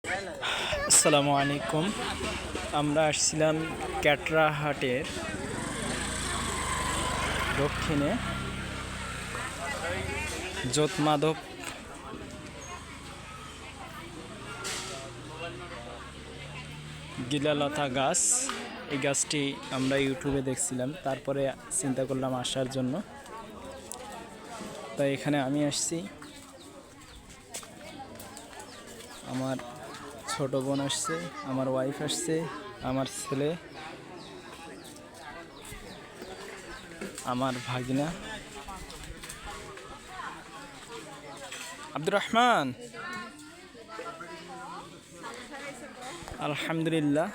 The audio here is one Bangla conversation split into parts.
আসসালামু আলাইকুম। আমরা আসছিলাম ক্যাটরাহাটের দক্ষিণে যোতমাধব গিলালতা গাছ। এই গাছটি আমরা ইউটিউবে দেখছিলাম, তারপরে চিন্তা করলাম আসার জন্য। তাই এখানে আমি আসছি, আমার ছোট বোন আসছে, আমার ওয়াইফ আসছে, আমার ছেলে, আমার ভাগিনা আব্দুর রহমান। আলহামদুলিল্লাহ,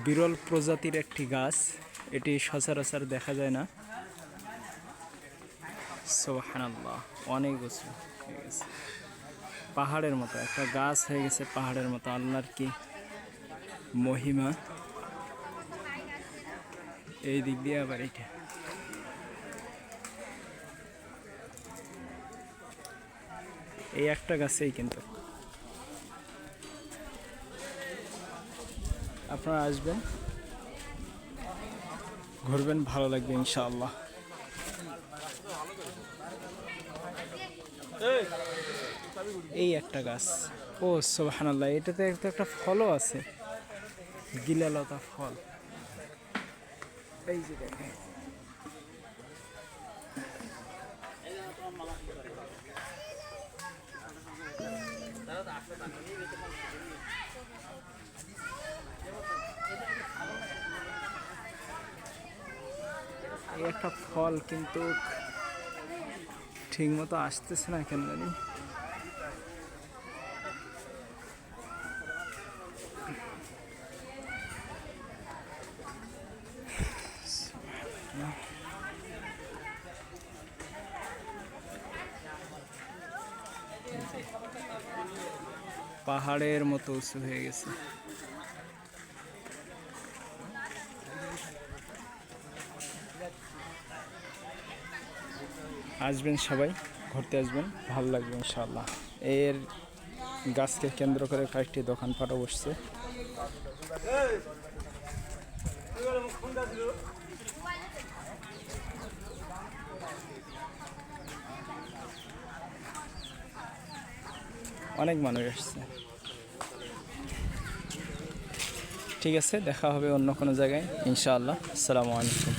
বিরল প্রজাতির একটি গাছ, এটি সচরাচর দেখা যায় না। সুবহানাল্লাহ, অনেক উঁচু হয়ে গেছে, পাহাড়ের মতো একটা গাছ হয়ে গেছে, পাহাড়ের মতো। আল্লাহর কি মহিমা! এই দিক দিয়ে আবার এটা এই একটা গাছেই, কিন্তু আপনারা আসবেন, ঘুরবেন, ভালো লাগবে ইনশাআল্লাহ। এই একটা গাছ। ও সুবহানাল্লাহ, এটাতে একটা ফলও আছে, গিলালতা ফল। এই যে দেখেন, এই একটা ফল, কিন্তু ঠিক মতো আসতেছে না কেন জানি। পাহাড়ের মতো উঁচু হয়ে গেছে। আসবেন সবাই, ঘুরতে আসবেন, ভালো লাগবে ইনশাআল্লাহ। এর গাছকে কেন্দ্র করে কয়েকটি দোকানপাটও বসছে। অনেক মানুষ আসছে। ঠিক আছে, দেখা হবে অন্য কোনো জায়গায় ইনশাআল্লাহ। আসসালামু আলাইকুম।